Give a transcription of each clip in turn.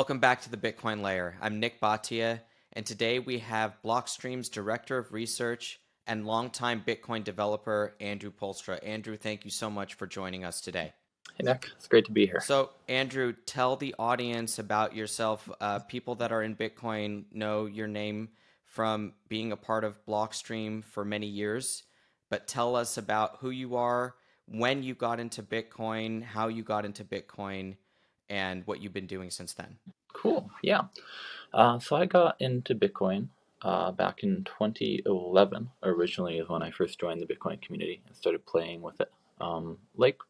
Welcome back to the Bitcoin Layer. I'm Nick Bhatia, and today we have Blockstream's Director of Research and longtime Bitcoin developer, Andrew Poelstra. Andrew, thank you so much for joining us today. Hey, Nick. It's great to be here. So, Andrew, tell the audience about yourself. People that are in Bitcoin know your name from being a part of Blockstream for many years, but tell us about who you are, when you got into Bitcoin, how you got into Bitcoin, and what you've been doing since then. Cool. Yeah. So I got into Bitcoin back in 2011. Originally is when I first joined the Bitcoin community and started playing with it. Like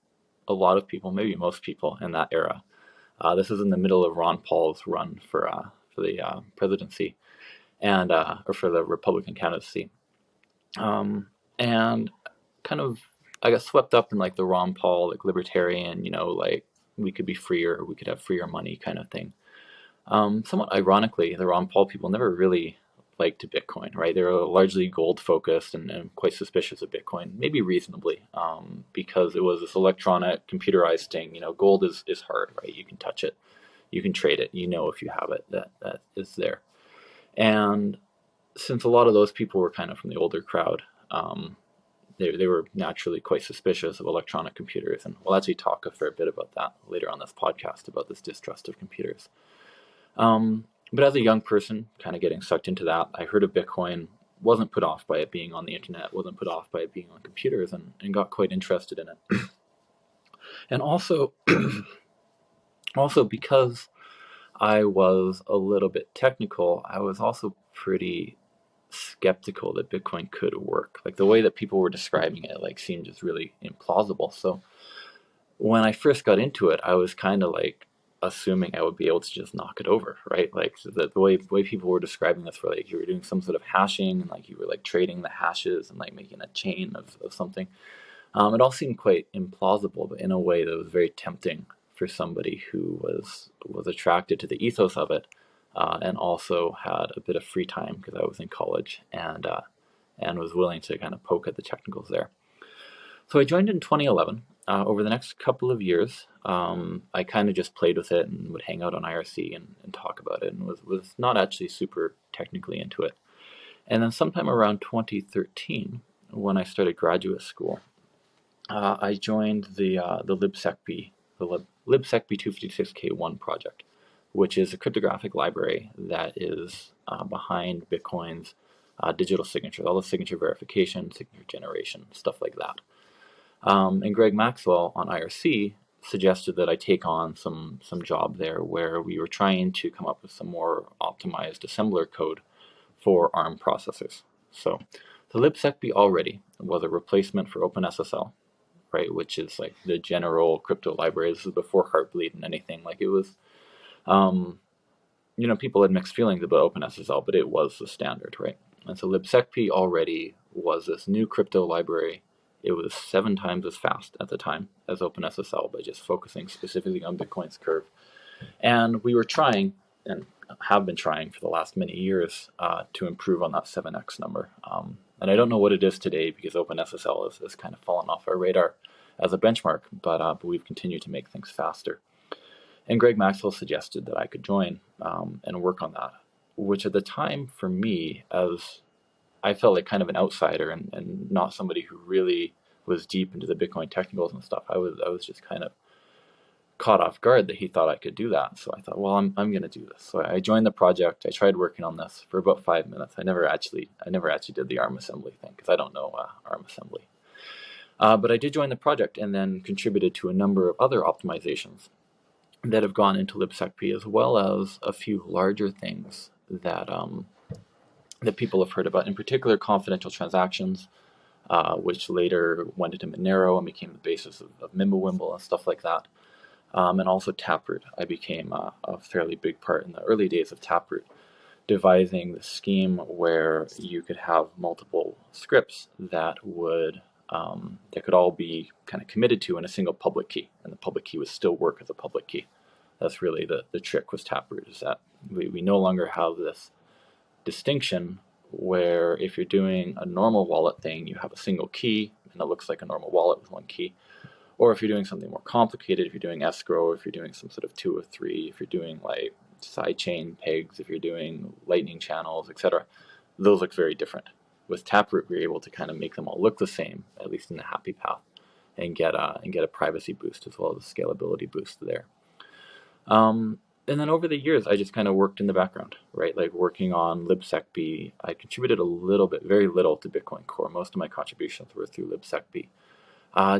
a lot of people, maybe most people in that era. This is in the middle of Ron Paul's run for the presidency and or for the Republican candidacy. And kind of I got swept up in like the Ron Paul like libertarian, like we could be freer, we could have freer money kind of thing. Somewhat ironically, the Ron Paul people never really liked Bitcoin, right? They were largely gold focused and quite suspicious of Bitcoin, maybe reasonably, because it was this electronic, computerized thing. Gold is hard, right? You can touch it, you can trade it, if you have it, that is there. And since a lot of those people were kind of from the older crowd, they were naturally quite suspicious of electronic computers. And we'll actually talk a fair bit about that later on this podcast, about this distrust of computers. But as a young person, kind of getting sucked into that, I heard of Bitcoin, wasn't put off by it being on the internet, wasn't put off by it being on computers, and got quite interested in it. And also, because I was a little bit technical, I was also pretty skeptical that Bitcoin could work. Like the way that people were describing it, like seemed just really implausible. So when I first got into it, I was kind of like assuming I would be able to just knock it over, right? Like the way people were describing this, were like you were doing some sort of hashing and like you were like trading the hashes and like making a chain of something. It all seemed quite implausible, but in a way that was very tempting for somebody who was attracted to the ethos of it, and also had a bit of free time because I was in college and was willing to kind of poke at the technicals there. So I joined in 2011. Over the next couple of years, I kind of just played with it and would hang out on IRC and talk about it, and was not actually super technically into it. And then sometime around 2013, when I started graduate school, I joined the libsecp 256k1 project, which is a cryptographic library that is behind Bitcoin's digital signatures, all the signature verification, signature generation, stuff like that. And Greg Maxwell on IRC suggested that I take on some job there where we were trying to come up with some more optimized assembler code for ARM processors. So the libsecp already was a replacement for OpenSSL, right, which is like the general crypto library. This is before Heartbleed and anything. Like it was, people had mixed feelings about OpenSSL, but it was the standard, right? And so libsecp already was this new crypto library. It was 7 times as fast at the time as OpenSSL by just focusing specifically on Bitcoin's curve. And we were trying, and have been trying for the last many years, to improve on that 7x number. And I don't know what it is today because OpenSSL has kind of fallen off our radar as a benchmark, but we've continued to make things faster. And Greg Maxwell suggested that I could join and work on that, which at the time for me, as I felt like kind of an outsider and not somebody who really was deep into the Bitcoin technicals and stuff. I was just kind of caught off guard that he thought I could do that. So I thought, well, I'm going to do this. So I joined the project. I tried working on this for about 5 minutes. I never actually did the ARM assembly thing because I don't know ARM assembly. But I did join the project and then contributed to a number of other optimizations that have gone into libsecp, as well as a few larger things that that people have heard about, in particular confidential transactions, which later went into Monero and became the basis of Mimblewimble and stuff like that. And also Taproot. I became a fairly big part in the early days of Taproot, devising the scheme where you could have multiple scripts that could all be kind of committed to in a single public key, and the public key would still work as a public key. That's really the trick with Taproot, is that we no longer have this distinction where if you're doing a normal wallet thing, you have a single key and it looks like a normal wallet with one key. Or if you're doing something more complicated, if you're doing escrow, if you're doing some sort of 2 or 3, if you're doing like sidechain pegs, if you're doing lightning channels, etc., those look very different. With Taproot, we were able to kind of make them all look the same, at least in the happy path, and get a privacy boost as well as a scalability boost there. And then over the years, I just kind of worked in the background, right? Like working on libsecp. I contributed a little bit, very little, to Bitcoin Core. Most of my contributions were through libsecp.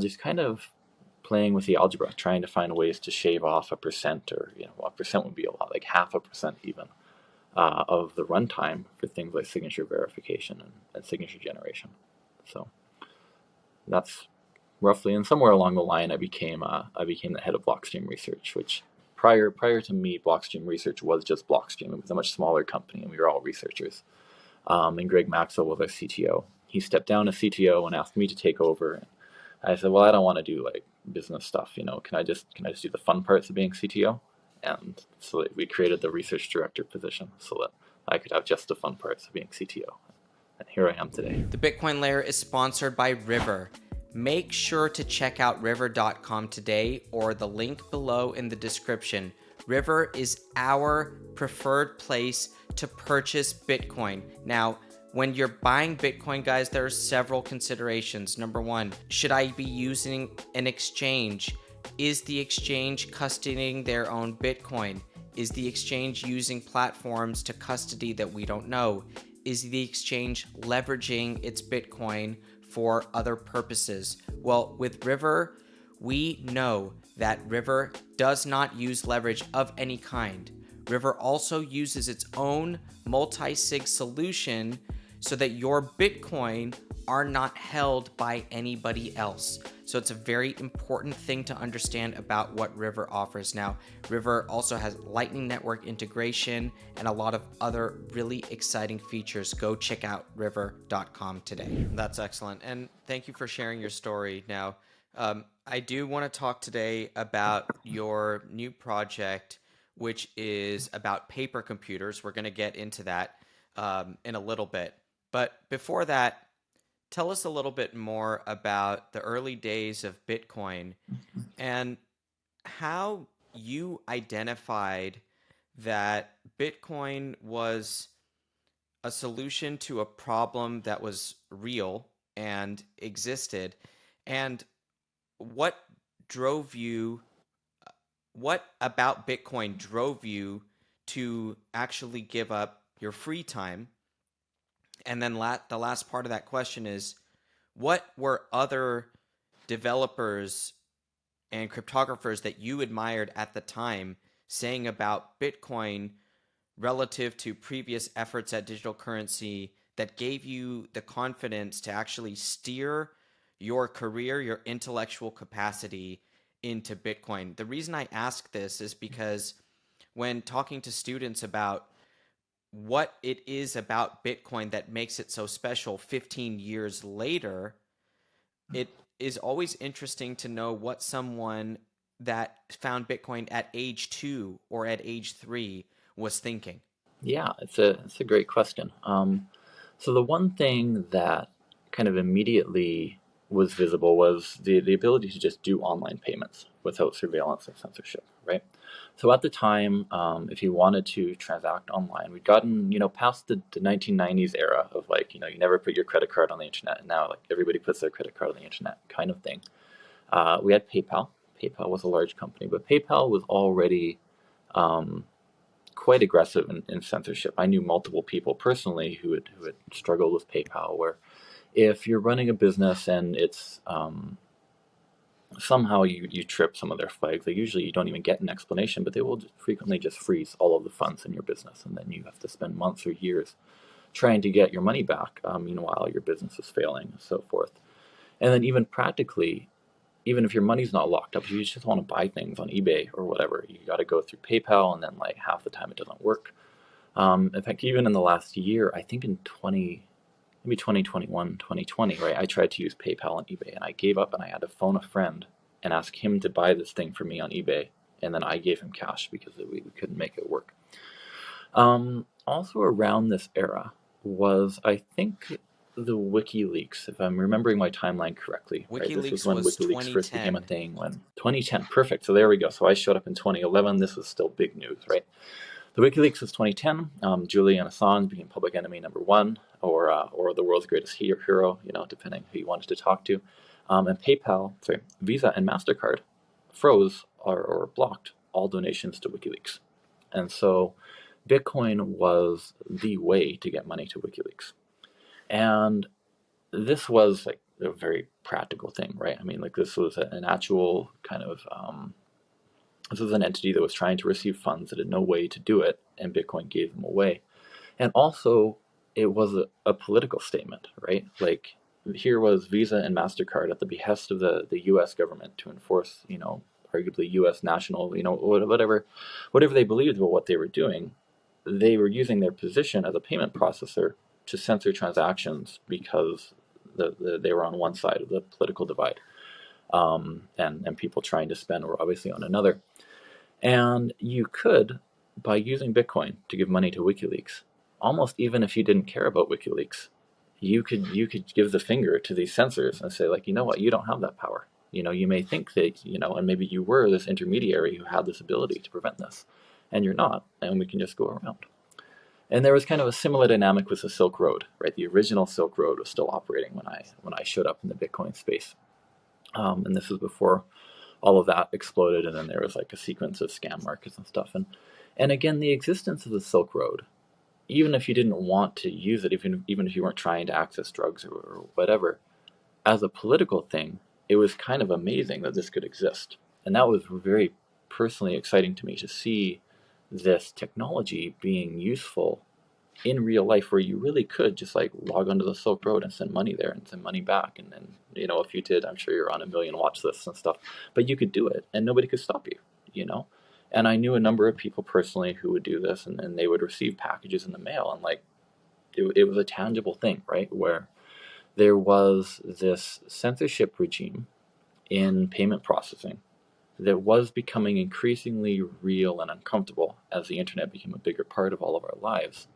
Just kind of playing with the algebra, trying to find ways to shave off a percent, or a percent would be a lot, like 0.5% even, of the runtime for things like signature verification and signature generation. So that's roughly, and somewhere along the line, I became the head of Blockstream research, which prior to me, Blockstream research was just Blockstream. It was a much smaller company, and we were all researchers. And Greg Maxwell was our CTO. He stepped down as CTO and asked me to take over. I said, well, I don't want to do like business stuff. Can I just do the fun parts of being CTO? And so we created the research director position so that I could have just the fun parts of being CTO. And here I am today. The Bitcoin Layer is sponsored by River. Make sure to check out river.com today, or the link below in the description. River is our preferred place to purchase Bitcoin. Now, when you're buying Bitcoin, guys, there are several considerations. Number one, should I be using an exchange? Is the exchange custodying their own Bitcoin? Is the exchange using platforms to custody that we don't know? Is the exchange leveraging its Bitcoin for other purposes? Well, with River, we know that River does not use leverage of any kind. River also uses its own multi-sig solution so that your Bitcoin are not held by anybody else. So it's a very important thing to understand about what River offers. Now, River also has Lightning Network integration and a lot of other really exciting features. Go check out river.com today. That's excellent. And thank you for sharing your story. Now, I do want to talk today about your new project, which is about paper computers. We're going to get into that in a little bit. But before that, tell us a little bit more about the early days of Bitcoin and how you identified that Bitcoin was a solution to a problem that was real and existed, and what about Bitcoin drove you to actually give up your free time? And then the last part of that question is, what were other developers and cryptographers that you admired at the time saying about Bitcoin relative to previous efforts at digital currency that gave you the confidence to actually steer your career, your intellectual capacity into Bitcoin? The reason I ask this is because when talking to students about what it is about Bitcoin that makes it so special 15 years later, it is always interesting to know what someone that found Bitcoin at age 2 or at age 3 was thinking. Yeah, it's a great question. So the one thing that kind of immediately was visible was the ability to just do online payments without surveillance and censorship, right? So at the time, if you wanted to transact online, we'd gotten past the 1990s era of like you never put your credit card on the internet, and now like everybody puts their credit card on the internet kind of thing. We had PayPal. PayPal was a large company, but PayPal was already quite aggressive in censorship. I knew multiple people personally who had struggled with PayPal, where if you're running a business and it's somehow you trip some of their flags, like usually you don't even get an explanation, but they will frequently just freeze all of the funds in your business, and then you have to spend months or years trying to get your money back. Meanwhile, your business is failing and so forth. And then even practically, even if your money's not locked up, if you just want to buy things on eBay or whatever, you got to go through PayPal, and then like half the time it doesn't work. In fact, even in the last year, I think in 2021, 2020, right, I tried to use PayPal on eBay, and I gave up, and I had to phone a friend and ask him to buy this thing for me on eBay, and then I gave him cash because we couldn't make it work. Also around this era was, I think, the WikiLeaks, if I'm remembering my timeline correctly. WikiLeaks, right? This was when WikiLeaks 2010. first became a thing. When 2010, perfect. So there we go. So I showed up in 2011. This was still big news, right? The WikiLeaks was 2010. Julian Assange became public enemy number one, or the world's greatest hero, depending who you wanted to talk to. And Visa and MasterCard froze or blocked all donations to WikiLeaks. And so Bitcoin was the way to get money to WikiLeaks. And this was like a very practical thing, right? I mean, like this was an actual kind of this was an entity that was trying to receive funds that had no way to do it, and Bitcoin gave them away. And also, it was a political statement, right? Like here was Visa and MasterCard at the behest of the U.S. government to enforce, arguably U.S. national, whatever they believed about what they were doing. They were using their position as a payment processor to censor transactions because they were on one side of the political divide, and people trying to spend were obviously on another. And you could, by using Bitcoin to give money to WikiLeaks, almost even if you didn't care about WikiLeaks, you could give the finger to these censors and say, like, you know what, you don't have that power. You may think that, and maybe you were this intermediary who had this ability to prevent this, and you're not, and we can just go around. And there was kind of a similar dynamic with the Silk Road, right? The original Silk Road was still operating when I showed up in the Bitcoin space, and this was before all of that exploded, and then there was like a sequence of scam markets and stuff. And again, the existence of the Silk Road, even if you didn't want to use it, even if you weren't trying to access drugs or whatever, as a political thing, it was kind of amazing that this could exist. And that was very personally exciting to me to see this technology being useful in real life, where you really could just like log onto the Silk Road and send money there and send money back. And then, if you did, I'm sure you're on a million watch lists and stuff, but you could do it and nobody could stop you. And I knew a number of people personally who would do this, and they would receive packages in the mail, and like it was a tangible thing, right? Where there was this censorship regime in payment processing that was becoming increasingly real and uncomfortable as the internet became a bigger part of all of our lives.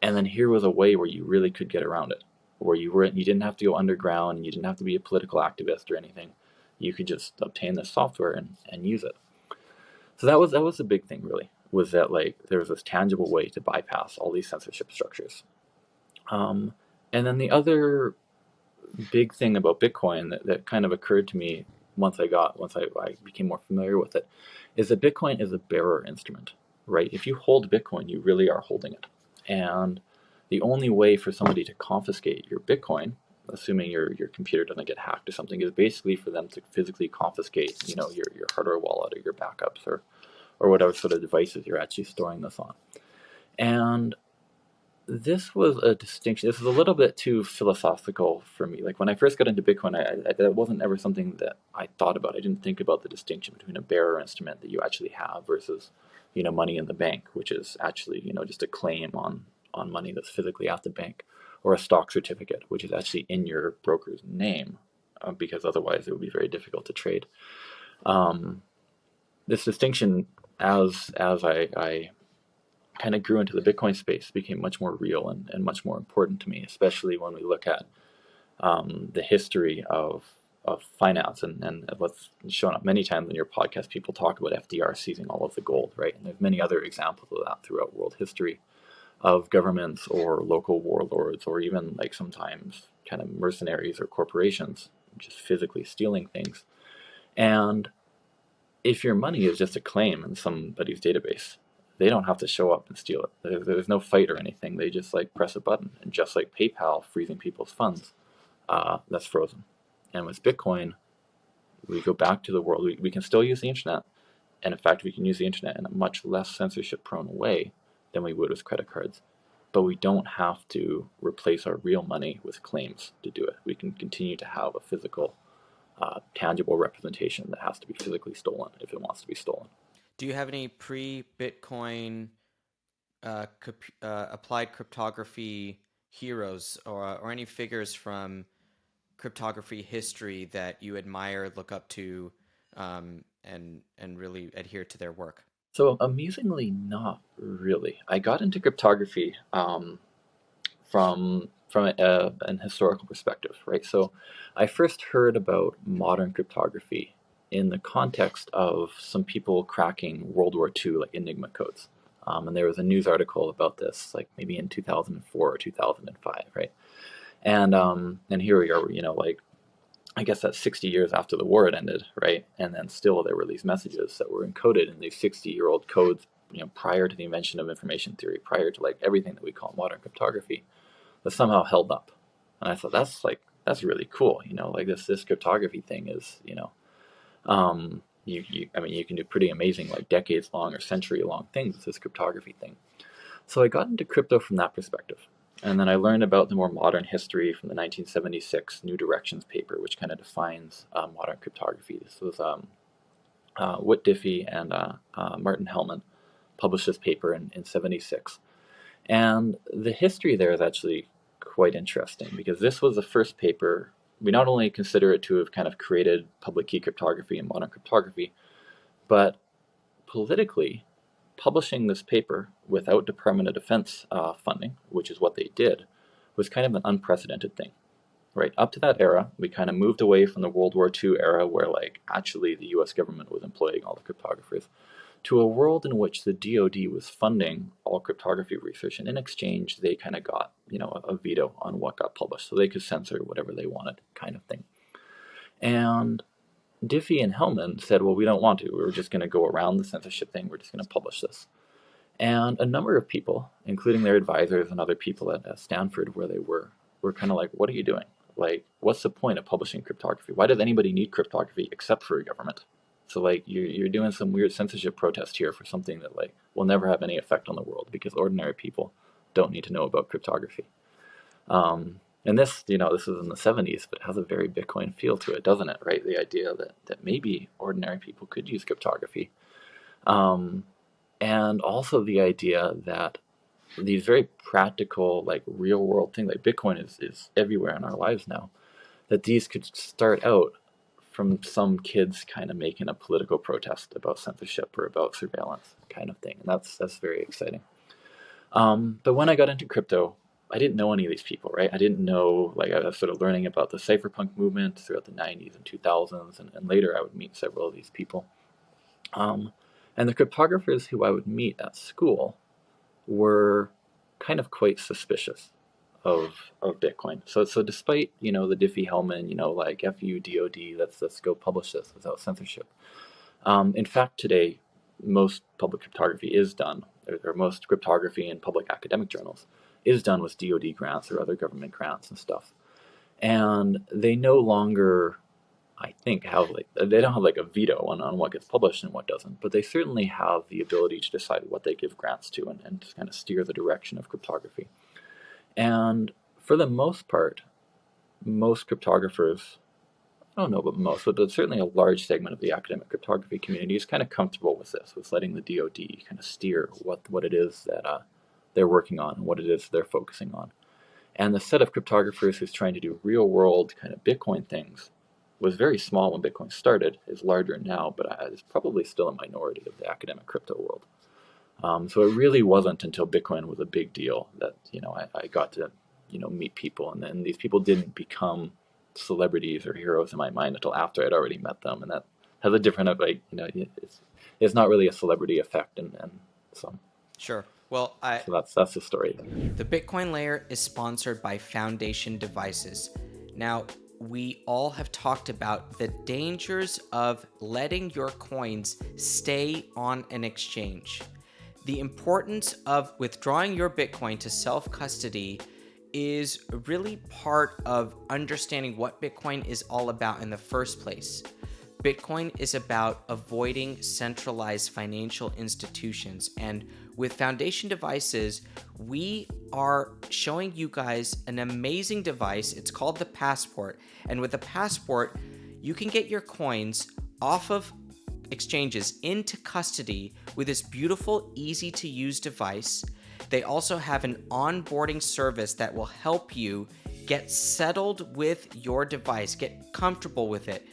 And then here was a way where you really could get around it, where you didn't have to go underground, and you didn't have to be a political activist or anything. You could just obtain this software and use it. So that was the big thing, really, was that like there was this tangible way to bypass all these censorship structures. And then the other big thing about Bitcoin that kind of occurred to me once I became more familiar with it, is that Bitcoin is a bearer instrument, right? If you hold Bitcoin, you really are holding it. And the only way for somebody to confiscate your Bitcoin, assuming your computer doesn't get hacked or something, is basically for them to physically confiscate, your hardware wallet or your backups or whatever sort of devices you're actually storing this on. And this was a distinction. This is a little bit too philosophical for me. Like when I first got into Bitcoin, that wasn't ever something that I thought about. I didn't think about the distinction between a bearer instrument that you actually have versus, money in the bank, which is actually, just a claim on money that's physically at the bank, or a stock certificate, which is actually in your broker's name, because otherwise it would be very difficult to trade. This distinction, as I kind of grew into the Bitcoin space, became much more real and much more important to me, especially when we look at the history of finance, and what's shown up many times in your podcast. People talk about FDR seizing all of the gold, right? And there's many other examples of that throughout world history, of governments or local warlords, or even like sometimes kind of mercenaries or corporations just physically stealing things. And if your money is just a claim in somebody's database, they don't have to show up and steal it. There's no fight or anything. They just like press a button, and just like PayPal freezing people's funds, that's frozen. And with Bitcoin, we go back to the world. We can still use the internet, and in fact, we can use the internet in a much less censorship-prone way than we would with credit cards. But we don't have to replace our real money with claims to do it. We can continue to have a physical, tangible representation that has to be physically stolen if it wants to be stolen. Do you have any pre-Bitcoin applied cryptography heroes, or any figures from cryptography history that you admire, look up to, and really adhere to their work? So amusingly, not really. I got into cryptography from an historical perspective, right? So I first heard about modern cryptography in the context of some people cracking World War II like Enigma codes. And there was a news article about this, like maybe in 2004 or 2005, right? And here we are, like I guess that's 60 years after the war had ended, right? And then still there were these messages that were encoded in these 60-year-old codes, prior to the invention of information theory, prior to like everything that we call modern cryptography, that somehow held up. And I thought that's really cool, like this cryptography thing is, I mean, you can do pretty amazing, like decades long or century long things with this cryptography thing. So I got into crypto from that perspective. And then I learned about the more modern history from the 1976 New Directions paper, which kind of defines modern cryptography. This was Whit Diffie and Martin Hellman published this paper in 76. And the history there is actually quite interesting because this was the first paper. We not only consider it to have kind of created public key cryptography and modern cryptography, but politically, publishing this paper without Department of Defense funding, which is what they did, was kind of an unprecedented thing, right? Up to that era, we kind of moved away from the World War II era where like actually the US government was employing all the cryptographers to a world in which the DoD was funding all cryptography research, and in exchange they kind of got a veto on what got published, so they could censor whatever they wanted, kind of thing. And Diffie and Hellman said, well, we don't want to. We're just going to go around the censorship thing. We're just going to publish this. And a number of people, including their advisors and other people at Stanford where they were kind of like, what are you doing? Like, what's the point of publishing cryptography? Why does anybody need cryptography except for a government? So, like, you're doing some weird censorship protest here for something that, like, will never have any effect on the world because ordinary people don't need to know about cryptography. And this, this is in the 70s, but it has a very Bitcoin feel to it, doesn't it, right? The idea that maybe ordinary people could use cryptography. And also the idea that these very practical, like real world things, like Bitcoin is everywhere in our lives now, that these could start out from some kids kind of making a political protest about censorship or about surveillance kind of thing. And that's very exciting. But when I got into crypto, I didn't know any of these people, right? I didn't know, like I was sort of learning about the cypherpunk movement throughout the 90s and 2000s, and later I would meet several of these people. And the cryptographers who I would meet at school were kind of quite suspicious of Bitcoin. So despite, the Diffie-Hellman, like FU DOD, let's go publish this without censorship. In fact, today, most public cryptography is done, or most cryptography in public academic journals is done with DoD grants or other government grants and stuff. And they no longer, I think, they don't have like a veto on what gets published and what doesn't, but they certainly have the ability to decide what they give grants to and kind of steer the direction of cryptography. And for the most part, most cryptographers, I don't know about most, but certainly a large segment of the academic cryptography community is kind of comfortable with this, with letting the DoD kind of steer what it is that they're working on and what it is they're focusing on. And the set of cryptographers who's trying to do real world kind of Bitcoin things was very small when Bitcoin started, is larger now, but it's probably still a minority of the academic crypto world. So it really wasn't until Bitcoin was a big deal that, I got to, meet people. And then these people didn't become celebrities or heroes in my mind until after I'd already met them. And that has a different, like, it's not really a celebrity effect. And so. Sure. Well, So that's the story. The Bitcoin Layer is sponsored by Foundation Devices. Now, we all have talked about the dangers of letting your coins stay on an exchange. The importance of withdrawing your Bitcoin to self-custody is really part of understanding what Bitcoin is all about in the first place. Bitcoin is about avoiding centralized financial institutions, and with Foundation Devices, we are showing you guys an amazing device. It's called the Passport, and with the Passport, you can get your coins off of exchanges into custody with this beautiful, easy-to-use device. They also have an onboarding service that will help you get settled with your device, get comfortable with it,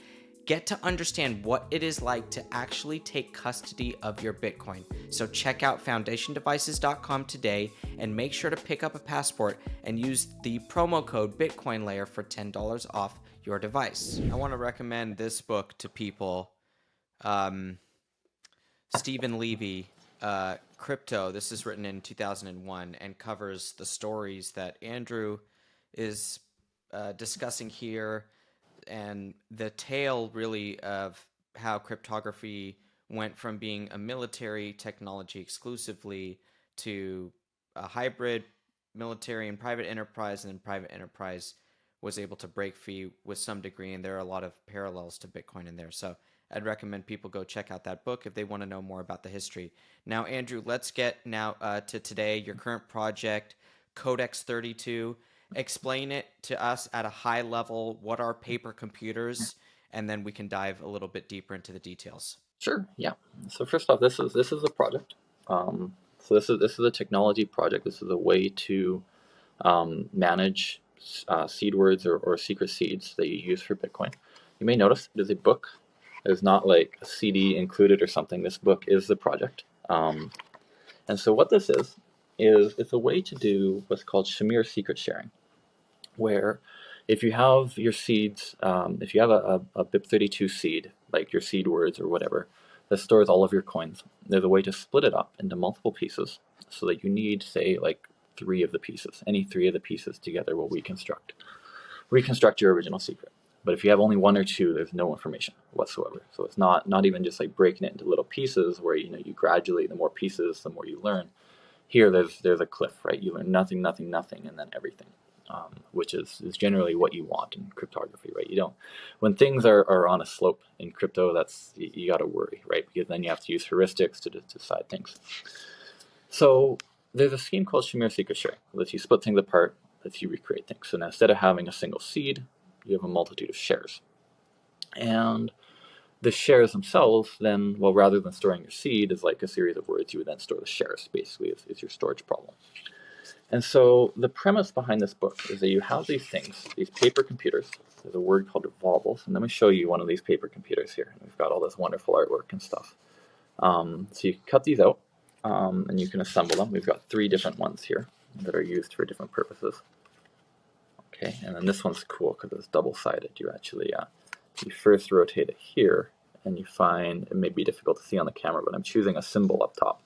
get to understand what it is like to actually take custody of your Bitcoin. So check out foundationdevices.com today and make sure to pick up a Passport and use the promo code BitcoinLayer for $10 off your device. I want to recommend this book to people. Stephen Levy crypto. This is written in 2001 and covers the stories that Andrew is discussing here, and the tale really of how cryptography went from being a military technology exclusively to a hybrid military and private enterprise, and then private enterprise was able to break free with some degree, and there are a lot of parallels to Bitcoin in there. So I'd recommend people go check out that book if they want to know more about the history. Now, Andrew, let's get now to today, your current project, Codex 32. Explain it to us at a high level. What are paper computers? And then we can dive a little bit deeper into the details. Sure. Yeah. So first off, this is a project. So this is a technology project. This is a way to manage seed words or secret seeds that you use for Bitcoin. You may notice it is a book. There's not like a CD included or something. This book is the project. And so what this is it's a way to do what's called Shamir secret sharing, where if you have your seeds, if you have a BIP32 seed, like your seed words or whatever, that stores all of your coins, there's a way to split it up into multiple pieces so that you need, say, like 3 of the pieces. Any 3 of the pieces together will reconstruct your original secret. But if you have only 1 or 2, there's no information whatsoever. So it's not even just like breaking it into little pieces where you gradually, the more pieces, the more you learn. Here, there's a cliff, right? You learn nothing, nothing, nothing, and then everything, which is generally what you want in cryptography, right? You don't, when things are on a slope in crypto, that's you got to worry, right? Because then you have to use heuristics to decide things. So there's a scheme called Shamir secret sharing, that lets you split things apart, lets you recreate things. So now instead of having a single seed, you have a multitude of shares. And the shares themselves then, well, rather than storing your seed as like a series of words, you would then store the shares, basically, is your storage problem. And so the premise behind this book is that you have these things, these paper computers. There's a word called revolvables. And let me show you one of these paper computers here. We've got all this wonderful artwork and stuff. So you can cut these out, and you can assemble them. We've got 3 different ones here that are used for different purposes. Okay, and then this one's cool because it's double-sided. You actually, you first rotate it here, and you find, it may be difficult to see on the camera, but I'm choosing a symbol up top.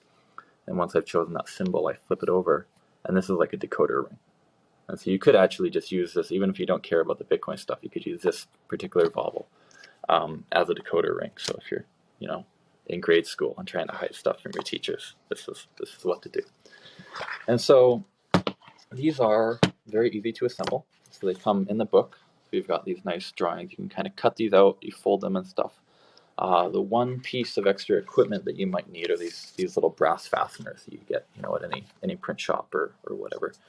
And once I've chosen that symbol, I flip it over, and this is like a decoder ring. And so you could actually just use this, even if you don't care about the Bitcoin stuff, you could use this particular volvel as a decoder ring. So if you're, in grade school and trying to hide stuff from your teachers, this is what to do. And so these are very easy to assemble. So they come in the book. So you've got these nice drawings. You can kind of cut these out, you fold them and stuff. The one piece of extra equipment that you might need are these little brass fasteners that you get, at any print shop or whatever. So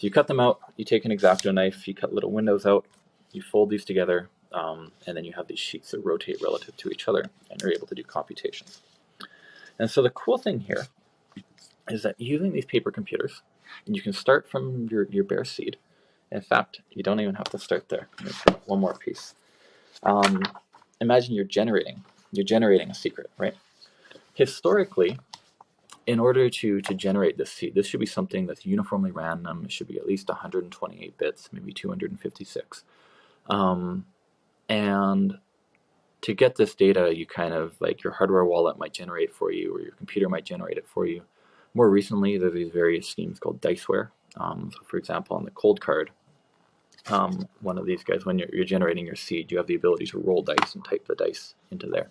you cut them out, you take an X-Acto knife, you cut little windows out, you fold these together, and then you have these sheets that rotate relative to each other, and you're able to do computations. And so the cool thing here is that using these paper computers, you can start from your bare seed. In fact, you don't even have to start there. Let's put one more piece. Imagine you're generating a secret, right? Historically, in order to generate this seed, this should be something that's uniformly random. It should be at least 128 bits, maybe 256. And to get this data, you kind of, like, your hardware wallet might generate for you, or your computer might generate it for you. More recently, there's these various schemes called diceware. So for example, on the cold card, one of these guys, when you're generating your seed, you have the ability to roll dice and type the dice into there.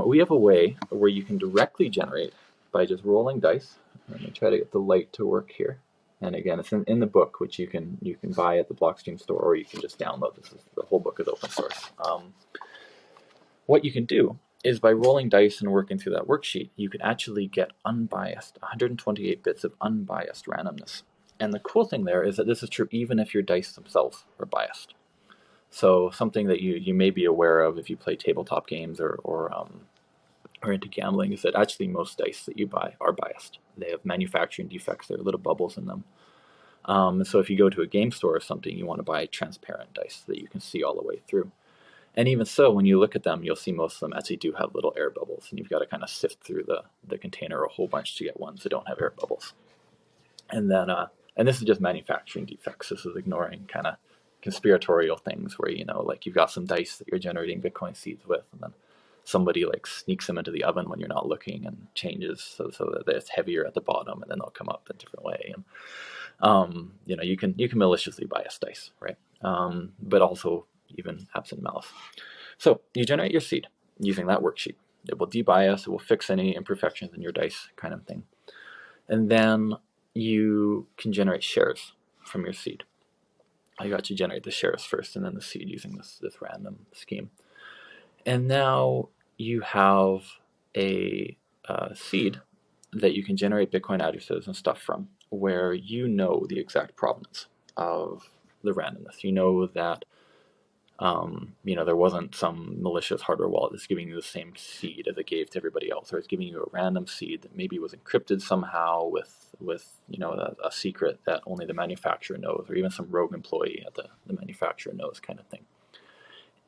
We have a way where you can directly generate by just rolling dice. Let me try to get the light to work here. And again, it's in the book, which you can buy at the Blockstream store, or you can just download. The whole book is open source. What you can do is, by rolling dice and working through that worksheet, you can actually get unbiased, 128 bits of unbiased randomness. And the cool thing there is that this is true even if your dice themselves are biased. So something that you may be aware of if you play tabletop games or into gambling is that actually most dice that you buy are biased. They have manufacturing defects. There are little bubbles in them. So if you go to a game store or something, you want to buy transparent dice that you can see all the way through. And even so, when you look at them, you'll see most of them actually do have little air bubbles, and you've got to kind of sift through the container a whole bunch to get ones that don't have air bubbles. And then, and this is just manufacturing defects. This is ignoring kind of conspiratorial things where, like, you've got some dice that you're generating Bitcoin seeds with, and then somebody like sneaks them into the oven when you're not looking and changes so that it's heavier at the bottom, and then they'll come up a different way. And you can maliciously bias dice, right? But also even absent malice. So you generate your seed using that worksheet. It will debias, it will fix any imperfections in your dice, kind of thing. And then you can generate shares from your seed. I got to generate the shares first and then the seed using this random scheme. And now you have a seed that you can generate Bitcoin addresses and stuff from, where you know the exact provenance of the randomness. You know that there wasn't some malicious hardware wallet that's giving you the same seed as it gave to everybody else, or it's giving you a random seed that maybe was encrypted somehow with a secret that only the manufacturer knows, or even some rogue employee at the manufacturer knows, kind of thing.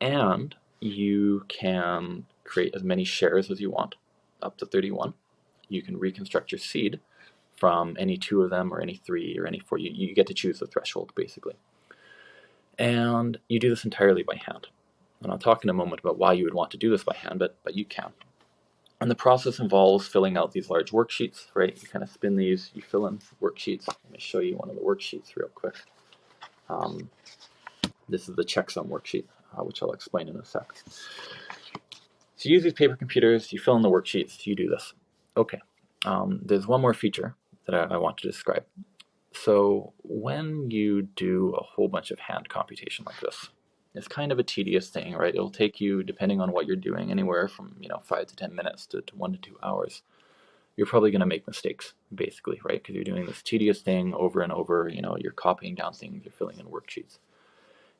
And you can create as many shares as you want, up to 31. You can reconstruct your seed from any 2 of them, or any 3, or any 4. You get to choose the threshold, basically. And you do this entirely by hand. And I'll talk in a moment about why you would want to do this by hand, but you can. And the process involves filling out these large worksheets, right? You kind of spin these, you fill in worksheets. Let me show you one of the worksheets real quick. This is the checksum worksheet, which I'll explain in a sec. So you use these paper computers, you fill in the worksheets, you do this. Okay, there's one more feature that I want to describe. So when you do a whole bunch of hand computation like this, it's kind of a tedious thing, right? It'll take you, depending on what you're doing, anywhere from 5 to 10 minutes to 1 to 2 hours. You're probably going to make mistakes, basically, right? Because you're doing this tedious thing over and over. You're copying down things, you're filling in worksheets.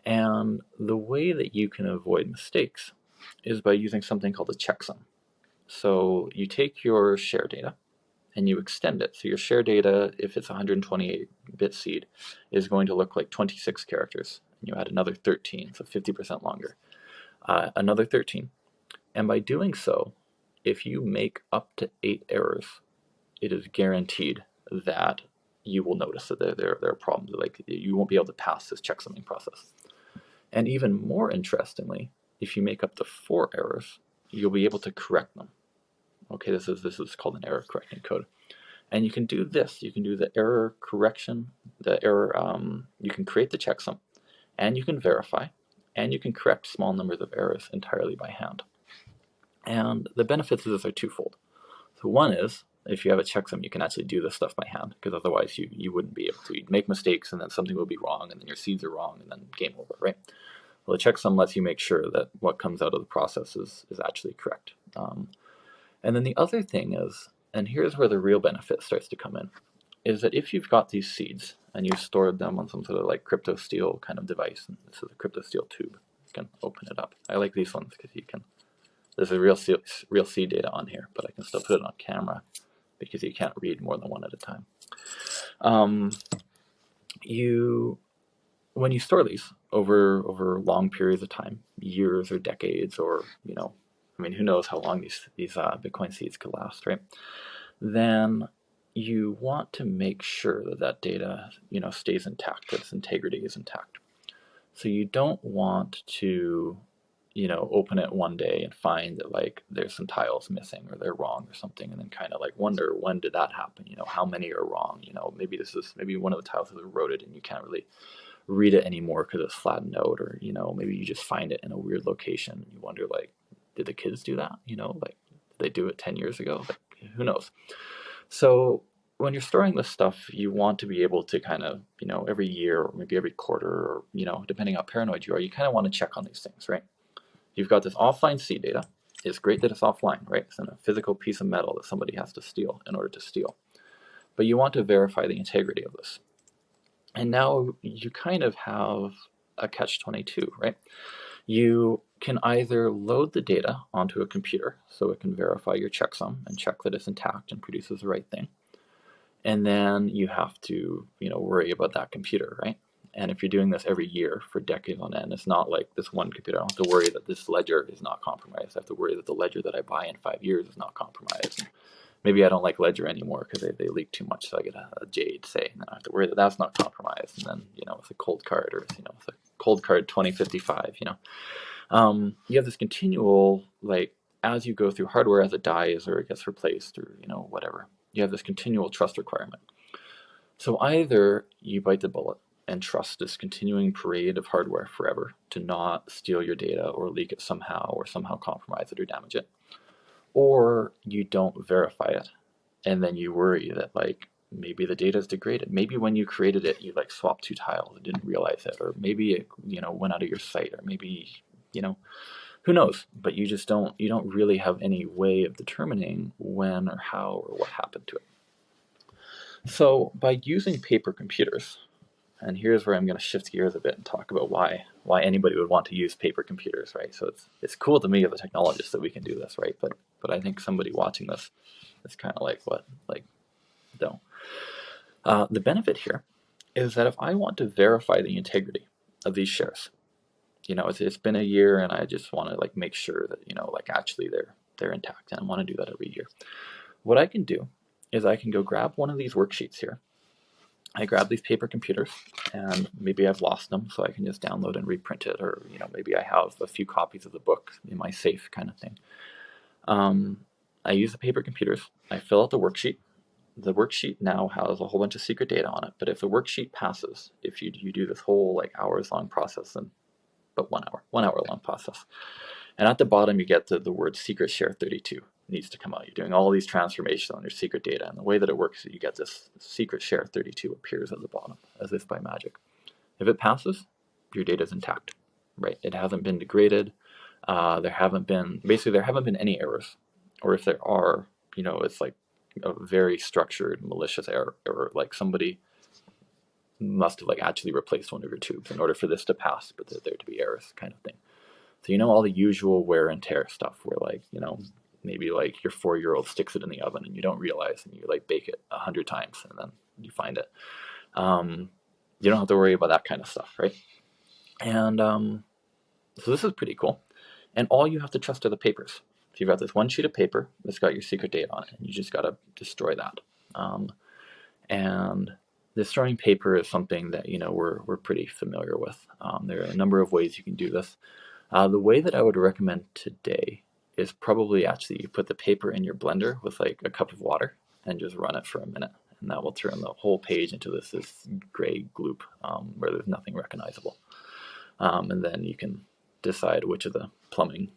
And the way that you can avoid mistakes is by using something called a checksum. So you take your share data and you extend it. So your share data, if it's 128-bit seed, is going to look like 26 characters. And you add another 13, so 50% longer. Another 13. And by doing so, if you make up to 8 errors, it is guaranteed that you will notice that there are problems. Like, you won't be able to pass this checksumming process. And even more interestingly, if you make up to 4 errors, you'll be able to correct them. Okay, this is called an error correcting code. And you can do this. You can do the error correction, you can create the checksum, and you can verify, and you can correct small numbers of errors entirely by hand. And the benefits of this are twofold. So one is, if you have a checksum, you can actually do this stuff by hand, because otherwise you wouldn't be able to. You'd make mistakes, and then something will be wrong, and then your seeds are wrong, and then game over, right? Well, the checksum lets you make sure that what comes out of the process is actually correct. And then the other thing is, and here's where the real benefit starts to come in, is that if you've got these seeds and you've stored them on some sort of like cryptosteel kind of device, and this is a cryptosteel tube, you can open it up. I like these ones because there's a real seed data on here, but I can still put it on camera because you can't read more than one at a time. When you store these over long periods of time, years or decades, or who knows how long these Bitcoin seeds could last, right? Then you want to make sure that data stays intact, that its integrity is intact. So you don't want to open it one day and find that like there's some tiles missing, or they're wrong or something, and then kind of like wonder, when did that happen? How many are wrong? Maybe one of the tiles is eroded and you can't really read it anymore because it's flattened out, or maybe you just find it in a weird location and you wonder, like, did the kids do that? Like, did they do it 10 years ago? Like, who knows? So when you're storing this stuff, you want to be able to kind of every year, or maybe every quarter, or depending how paranoid you are, you kind of want to check on these things, right? You've got this offline seed data. It's great that it's offline, right? It's in a physical piece of metal that somebody has to steal in order to steal. But you want to verify the integrity of this. And now you kind of have a catch-22, right? You can either load the data onto a computer so it can verify your checksum and check that it's intact and produces the right thing. And then you have to, worry about that computer, right? And if you're doing this every year for decades on end, it's not like this one computer. I don't have to worry that this ledger is not compromised. I have to worry that the ledger that I buy in 5 years is not compromised. And maybe I don't like Ledger anymore because they leak too much, so I get a Jade, say, and then I have to worry that that's not compromised. And then, it's a cold card, or it's a cold card 2055, you have this continual, like, as you go through hardware, as it dies or it gets replaced or whatever, you have this continual trust requirement. So either you bite the bullet and trust this continuing parade of hardware forever to not steal your data or leak it somehow or somehow compromise it or damage it, or you don't verify it, and then you worry that like maybe the data is degraded. Maybe when you created it, you like swapped 2 tiles and didn't realize it, or maybe it went out of your site, or maybe who knows. But you don't really have any way of determining when or how or what happened to it. So by using paper computers, and here's where I'm going to shift gears a bit and talk about why anybody would want to use paper computers, right? So it's cool to me as a technologist that we can do this, right? But I think somebody watching this is kind of like, what? Like, no. The benefit here is that if I want to verify the integrity of these shares, it's been a year and I just want to like make sure that like actually they're intact, and I want to do that every year. What I can do is I can go grab one of these worksheets here. I grab these paper computers, and maybe I've lost them, so I can just download and reprint it, or maybe I have a few copies of the book in my safe, kind of thing. I use the paper computers. I fill out the worksheet. The worksheet now has a whole bunch of secret data on it, but if the worksheet passes, if you do this whole like hours-long process, then but 1 hour long process, and at the bottom you get the word secret share 32 needs to come out. You're doing all these transformations on your secret data, and the way that it works is you get this secret share 32 appears at the bottom as if by magic. If it passes, your data is intact, right? It hasn't been degraded. There haven't been any errors, or if there are, it's like a very structured malicious error, or like somebody must have like actually replaced one of your tubes in order for this to pass, but there to be errors, kind of thing. So all the usual wear and tear stuff where like maybe like your 4-year-old sticks it in the oven and you don't realize, and you like bake it 100 times and then you find it. You don't have to worry about that kind of stuff, right? And so this is pretty cool. And all you have to trust are the papers. So you've got this one sheet of paper that's got your secret data on it, and you just got to destroy that. And destroying paper is something that we're pretty familiar with. There are a number of ways you can do this. The way that I would recommend today is probably actually you put the paper in your blender with like a cup of water and just run it for a minute, and that will turn the whole page into this gray gloop where there's nothing recognizable. And then you can decide which of the plumbing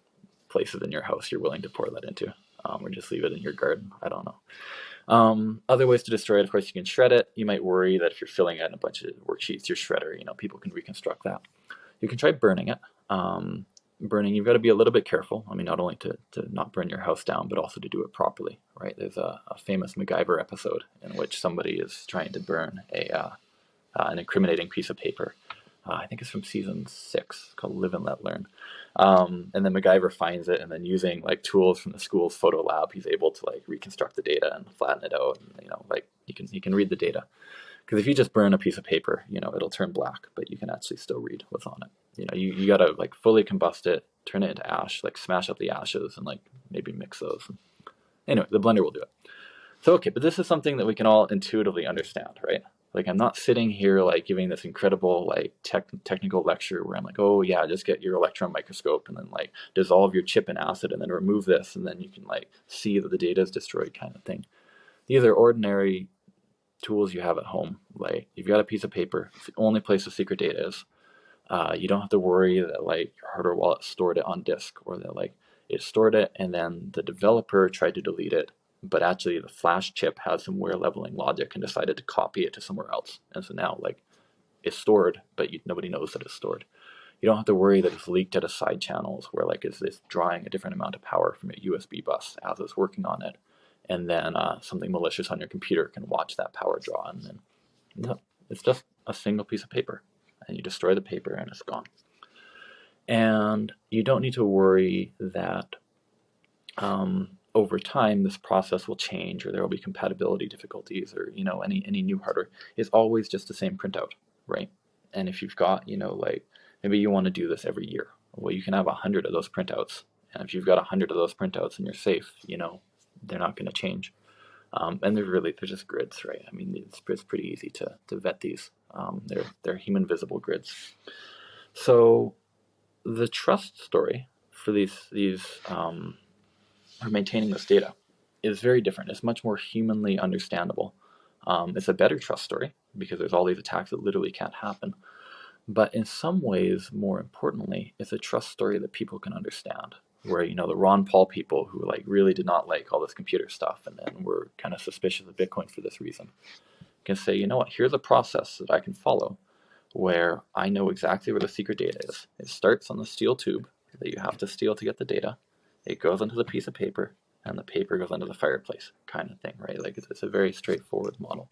places in your house you're willing to pour that into, or just leave it in your garden. I don't know. Other ways to destroy it, of course, you can shred it. You might worry that if you're filling it in a bunch of worksheets, your shredder, people can reconstruct that. You can try burning it. Burning, you've got to be a little bit careful. I mean, not only to not burn your house down, but also to do it properly, right? There's a famous MacGyver episode in which somebody is trying to burn an incriminating piece of paper. I think it's from season 6, called Live and Let Learn. And then MacGyver finds it, and then using like tools from the school's photo lab, he's able to like reconstruct the data and flatten it out. And, like he can read the data. Because if you just burn a piece of paper, it'll turn black, but you can actually still read what's on it. You got to like fully combust it, turn it into ash, like smash up the ashes and like maybe mix those. Anyway, the blender will do it. So, okay, but this is something that we can all intuitively understand, right? Like I'm not sitting here like giving this incredible like technical lecture where I'm like, oh yeah, just get your electron microscope and then like dissolve your chip in acid and then remove this and then you can like see that the data is destroyed, kind of thing. These are ordinary tools you have at home. Like you've got a piece of paper, it's the only place the secret data is. You don't have to worry that like your hardware wallet stored it on disk, or that like it stored it and then the developer tried to delete it, but actually the flash chip had some wear leveling logic and decided to copy it to somewhere else, and so now like it's stored, but nobody knows that it's stored. You don't have to worry that it's leaked out of side channels where like it's drawing a different amount of power from a USB bus as it's working on it, and then something malicious on your computer can watch that power draw, and then it's just a single piece of paper, and you destroy the paper and it's gone. And you don't need to worry that over time this process will change, or there will be compatibility difficulties, or any new hardware. Is always just the same printout, right? And if you've got like maybe you want to do this every year, well, you can have 100 of those printouts, and if you've got 100 of those printouts in your safe, they're not going to change. And they're just grids, right? I mean, it's pretty easy to vet these. They're human visible grids. So the trust story for these or maintaining this data is very different. It's much more humanly understandable. It's a better trust story because there's all these attacks that literally can't happen. But in some ways, more importantly, it's a trust story that people can understand. Where, the Ron Paul people who really did not like all this computer stuff and were kind of suspicious of Bitcoin for this reason can say, you know what, here's a process that I can follow where I know exactly where the secret data is. It starts on the steel tube that you have to steal to get the data. It goes into the piece of paper, and the paper goes into the fireplace, kind of thing, right? It's a very straightforward model.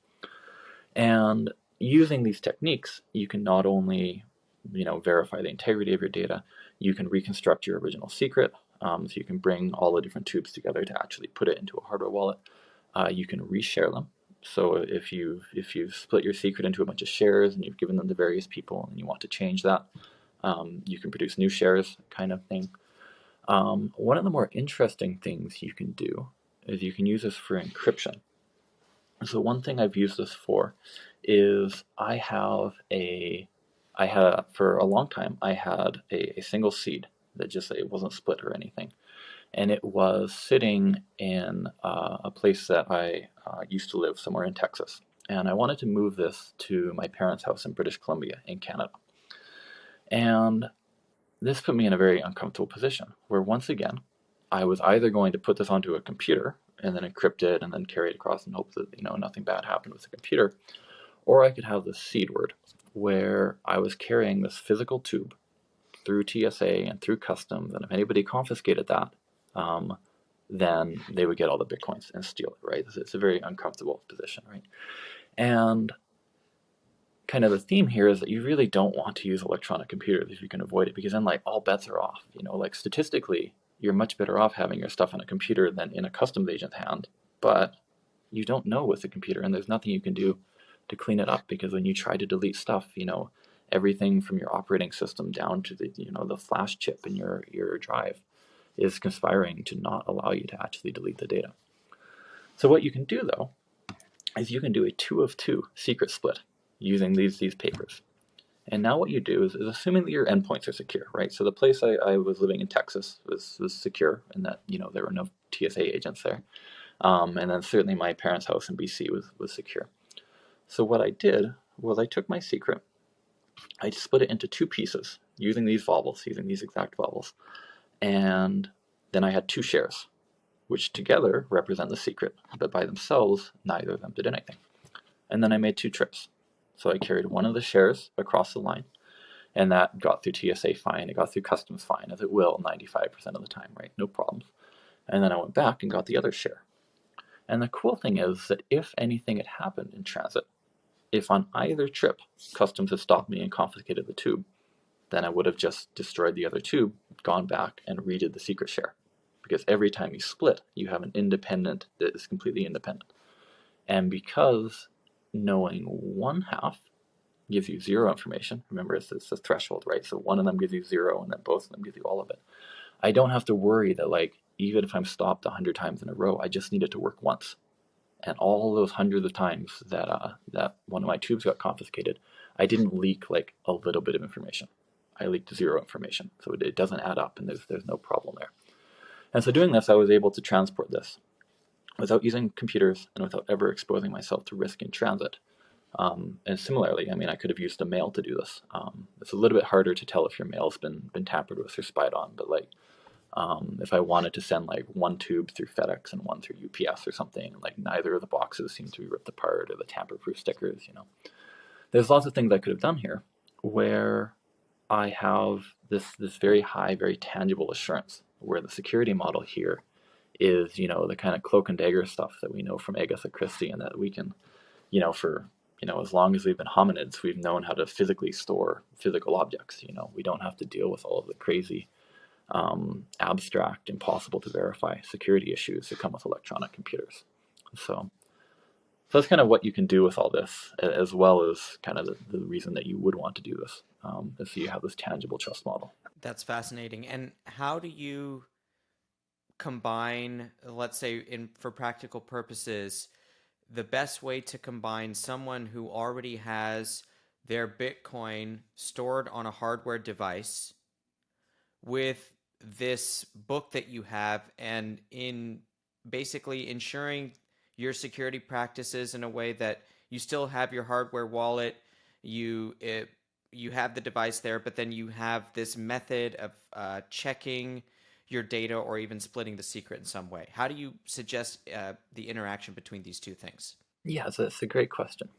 And using these techniques, you can not only verify the integrity of your data, you can reconstruct your original secret. So you can bring all the different tubes together to actually put it into a hardware wallet. You can reshare them. So if you've split your secret into a bunch of shares and you've given them to various people and you want to change that, you can produce new shares, kind of thing. One of the more interesting things you can do is you can use this for encryption. So one thing I've used this for is for a long time, I had a single seed that just, it wasn't split or anything. And it was sitting in a place that I used to live, somewhere in Texas. And I wanted to move this to my parents' house in British Columbia in Canada. And this put me in a very uncomfortable position where, once again, I was either going to put this onto a computer and then encrypt it and then carry it across and hope that nothing bad happened with the computer, or I could have this seed word where I was carrying this physical tube through TSA and through customs, and if anybody confiscated that, then they would get all the Bitcoins and steal it, right? It's a very uncomfortable position, right? And kind of the theme here is that you really don't want to use electronic computers if you can avoid it, because then all bets are off. Statistically, you're much better off having your stuff on a computer than in a customs agent's hand, but you don't know with the computer, and there's nothing you can do to clean it up, because when you try to delete stuff, everything from your operating system down to the flash chip in your drive is conspiring to not allow you to actually delete the data. So what you can do, though, is you can do a 2 of 2 secret split using these papers. And now what you do is assuming that your endpoints are secure, right? So the place I was living in Texas was secure, and that there were no TSA agents there. And then certainly my parents' house in BC was secure. So what I did was I took my secret, I split it into 2 pieces using these exact vowels, and then I had 2 shares, which together represent the secret, but by themselves, neither of them did anything. And then I made 2 trips. So I carried one of the shares across the line, and that got through TSA fine, it got through customs fine, as it will 95% of the time, right? No problems. And then I went back and got the other share. And the cool thing is that if anything had happened in transit, if on either trip customs had stopped me and confiscated the tube, then I would have just destroyed the other tube, gone back, and redid the secret share. Because every time you split, you have an independent that is completely independent. And because knowing one half gives you 0 information, remember it's a threshold, right? So one of them gives you 0, and then both of them give you all of it. I don't have to worry that even if I'm stopped 100 times in a row, I just need it to work once. And all those hundreds of times that one of my tubes got confiscated, I didn't leak a little bit of information. I leaked 0 information, so it doesn't add up, and there's no problem there. And so doing this, I was able to transport this without using computers and without ever exposing myself to risk in transit. And similarly, I could have used a mail to do this. It's a little bit harder to tell if your mail's been tampered with or spied on, but if I wanted to send one tube through FedEx and one through UPS or something, neither of the boxes seem to be ripped apart, or the tamper-proof stickers, There's lots of things I could have done here where I have this very high, very tangible assurance, where the security model here is, the kind of cloak and dagger stuff that we know from Agatha Christie, and that we can, for as long as we've been hominids, we've known how to physically store physical objects. We don't have to deal with all of the crazy, abstract, impossible to verify security issues that come with electronic computers. So that's kind of what you can do with all this, as well as kind of the reason that you would want to do this, is so you have this tangible trust model. That's fascinating. And how do you combine, let's say, for practical purposes, the best way to combine someone who already has their Bitcoin stored on a hardware device with this book that you have, and in basically ensuring your security practices in a way that you still have your hardware wallet, you have the device there, but then you have this method of checking your data or even splitting the secret in some way. How do you suggest the interaction between these two things? Yeah, so it's a great question.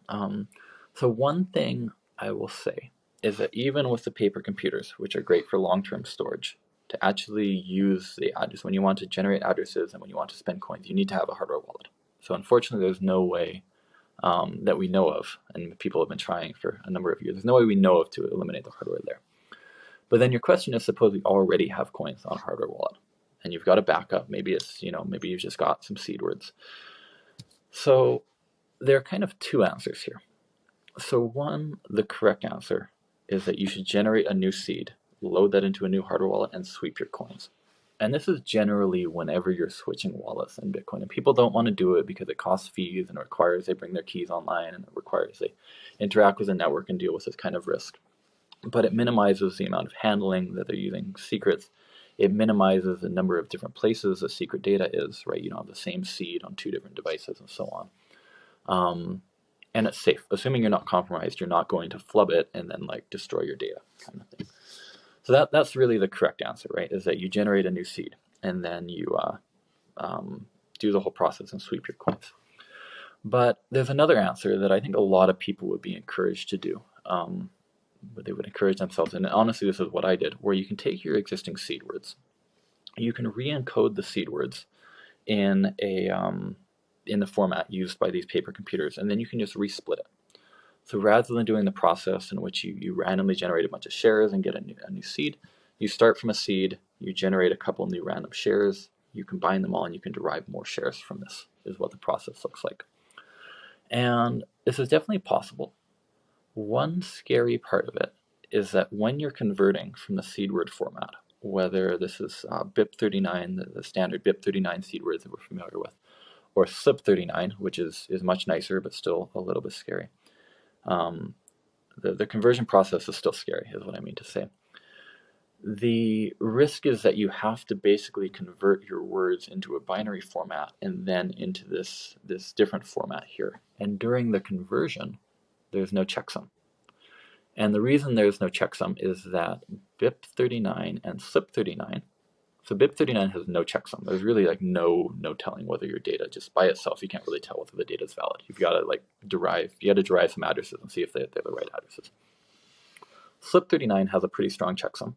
So one thing I will say is that even with the paper computers, which are great for long-term storage, to actually use the address when you want to generate addresses and when you want to spend coins, you need to have a hardware wallet. So unfortunately, there's no way that we know of, and people have been trying for a number of years. There's no way we know of to eliminate the hardware there. But then your question is, suppose we already have coins on a hardware wallet, and you've got a backup. Maybe it's, maybe you've just got some seed words. So there are kind of two answers here. So one, the correct answer is that you should generate a new seed, load that into a new hardware wallet, and sweep your coins. And this is generally whenever you're switching wallets in Bitcoin. And people don't want to do it because it costs fees and it requires they bring their keys online and it requires they interact with the network and deal with this kind of risk. But it minimizes the amount of handling that they're using secrets. It minimizes the number of different places the secret data is, right? You don't have the same seed on two different devices and so on. And it's safe. Assuming you're not compromised, you're not going to flub it and then like destroy your data kind of thing. So that's really the correct answer, right? Is that you generate a new seed and then you do the whole process and sweep your coins. But there's another answer that I think a lot of people would be encouraged to do. But they would encourage themselves, and honestly, this is what I did, where you can take your existing seed words, you can re-encode the seed words in the format used by these paper computers, and then you can just resplit it. So rather than doing the process in which you randomly generate a bunch of shares and get a new seed, you start from a seed, you generate a couple new random shares, you combine them all, and you can derive more shares from this, is what the process looks like. And this is definitely possible. One scary part of it is that when you're converting from the seed word format, whether this is BIP39, the standard BIP39 seed words that we're familiar with, or SIP39, which is much nicer but still a little bit scary. The conversion process is still scary, is what I mean to say. The risk is that you have to basically convert your words into a binary format and then into this different format here. And during the conversion, there's no checksum. And the reason there's no checksum is that BIP39 and SIP39, so BIP39 has no checksum. There's really like no telling whether your data, just by itself, you can't really tell whether the data is valid. You've got to derive some addresses and see if they're the right addresses. SIP39 has a pretty strong checksum,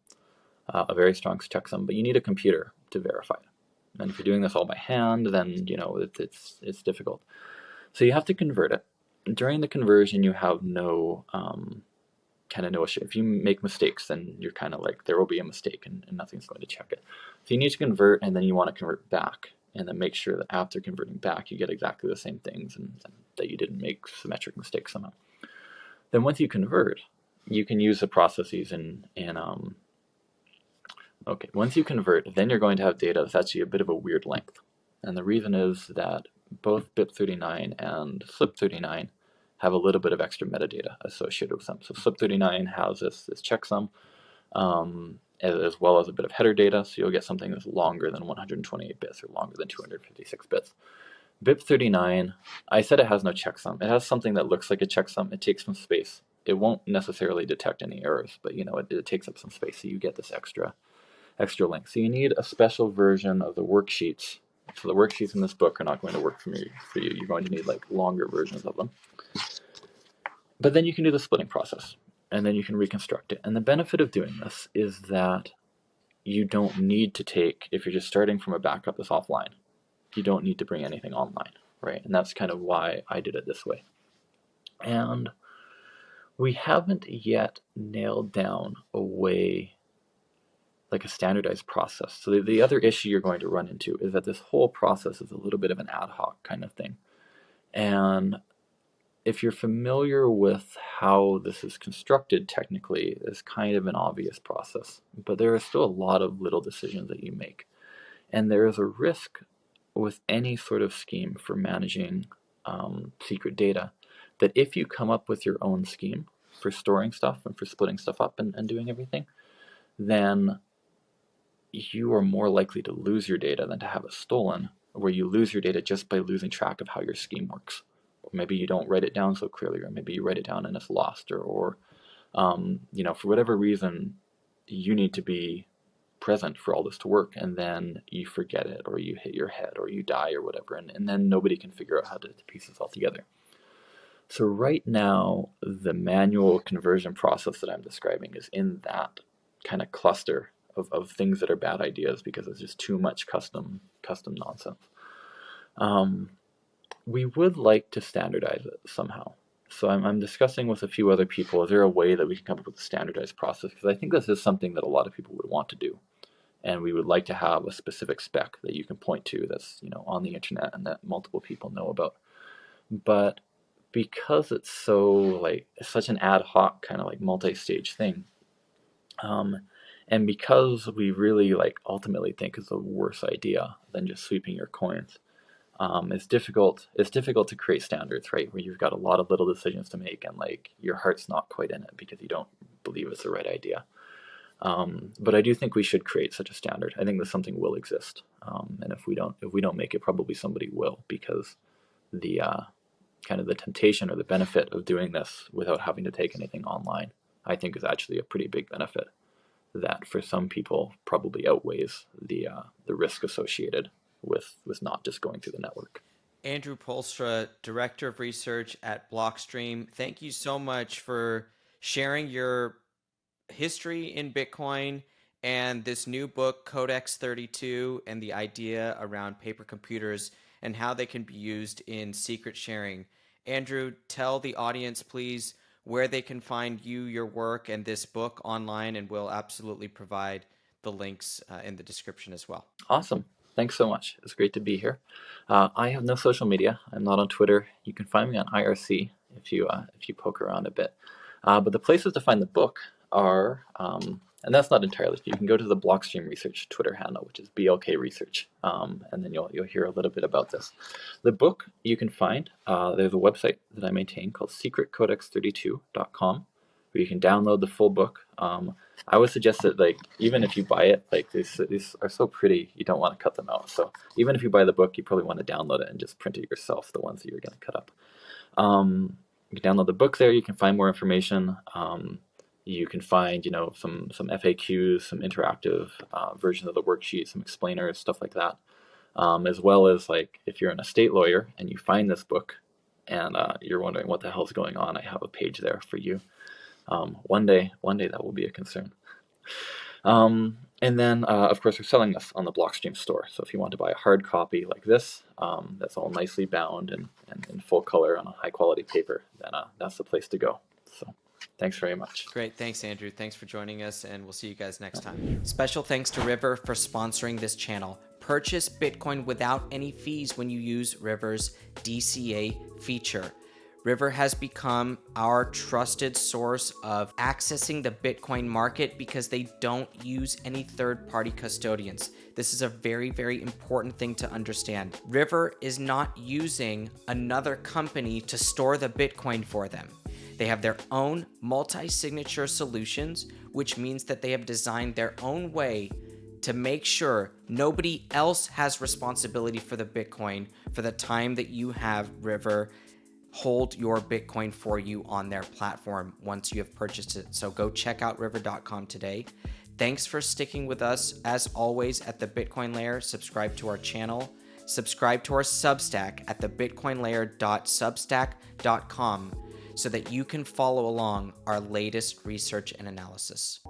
a very strong checksum, but you need a computer to verify it. And if you're doing this all by hand, then it's difficult. So you have to convert it. During the conversion, you have no issue. If you make mistakes, then you're kind of like, there will be a mistake and nothing's going to check it. So you need to convert, and then you want to convert back, and then make sure that after converting back, you get exactly the same things and that you didn't make symmetric mistakes somehow. Then once you convert, you can use the processes once you convert, then you're going to have data that's actually a bit of a weird length. And the reason is that both BIP39 and SIP39 have a little bit of extra metadata associated with them. So SIP39 has this checksum, as well as a bit of header data, so you'll get something that's longer than 128 bits or longer than 256 bits. BIP39, I said it has no checksum. It has something that looks like a checksum. It takes some space. It won't necessarily detect any errors, but it takes up some space, so you get this extra length. So you need a special version of the worksheets. So the worksheets in this book are not going to work for you. You're going to need like longer versions of them. But then you can do the splitting process, and then you can reconstruct it. And the benefit of doing this is that you don't need to take, if you're just starting from a backup that's offline, you don't need to bring anything online, right? And that's kind of why I did it this way. And we haven't yet nailed down a way, like a standardized process. So the other issue you're going to run into is that this whole process is a little bit of an ad hoc kind of thing. And if you're familiar with how this is constructed technically, it's kind of an obvious process, but there are still a lot of little decisions that you make. And there is a risk with any sort of scheme for managing secret data that if you come up with your own scheme for storing stuff and for splitting stuff up and doing everything, then you are more likely to lose your data than to have it stolen, where you lose your data just by losing track of how your scheme works. Or maybe you don't write it down so clearly, or maybe you write it down and it's lost, or for whatever reason, you need to be present for all this to work, and then you forget it, or you hit your head, or you die, or whatever, and then nobody can figure out how to piece this all together. So right now, the manual conversion process that I'm describing is in that kind of cluster of things that are bad ideas because it's just too much custom nonsense. We would like to standardize it somehow. So I'm discussing with a few other people, is there a way that we can come up with a standardized process? Because I think this is something that a lot of people would want to do. And we would like to have a specific spec that you can point to that's on the internet and that multiple people know about. But because it's such an ad hoc kind of like multi-stage thing, and because we really ultimately think it's a worse idea than just sweeping your coins, it's difficult to create standards, right, where you've got a lot of little decisions to make and your heart's not quite in it because you don't believe it's the right idea. But I do think we should create such a standard. I think that something will exist, and if we don't make it, probably somebody will, because the kind of the temptation or the benefit of doing this without having to take anything online, I think, is actually a pretty big benefit that for some people probably outweighs the risk associated with not just going through the network. Andrew Poelstra, Director of Research at Blockstream, thank you so much for sharing your history in Bitcoin and this new book, Codex 32, and the idea around paper computers and how they can be used in secret sharing. Andrew, tell the audience, please, where they can find you, your work, and this book online, and we'll absolutely provide the links in the description as well. Awesome. Thanks so much. It's great to be here. I have no social media. I'm not on Twitter. You can find me on IRC if you poke around a bit. But the places to find the book are, and that's not entirely, you can go to the Blockstream Research Twitter handle, which is BLK Research, and then you'll hear a little bit about this. The book you can find, there's a website that I maintain called secretcodex32.com, where you can download the full book. I would suggest that even if you buy it, these are so pretty, you don't want to cut them out. So even if you buy the book, you probably want to download it and just print it yourself, the ones that you're going to cut up. You can download the book there. You can find more information. You can find some FAQs, some interactive versions of the worksheet, some explainers, stuff like that. As well as if you're an estate lawyer and you find this book and you're wondering what the hell's going on, I have a page there for you. One day that will be a concern. And then, of course, we're selling this on the Blockstream store. So if you want to buy a hard copy like this, that's all nicely bound and in full color on a high-quality paper, then that's the place to go. So thanks very much. Great. Thanks, Andrew. Thanks for joining us, and we'll see you guys next time. Special thanks to River for sponsoring this channel. Purchase Bitcoin without any fees when you use River's DCA feature. River has become our trusted source of accessing the Bitcoin market because they don't use any third-party custodians. This is a very, very important thing to understand. River is not using another company to store the Bitcoin for them. They have their own multi-signature solutions, which means that they have designed their own way to make sure nobody else has responsibility for the Bitcoin for the time that you have River hold your Bitcoin for you on their platform once you have purchased it. So go check out river.com today. Thanks for sticking with us. As always, at The Bitcoin Layer, subscribe to our channel. Subscribe to our Substack at thebitcoinlayer.substack.com so that you can follow along our latest research and analysis.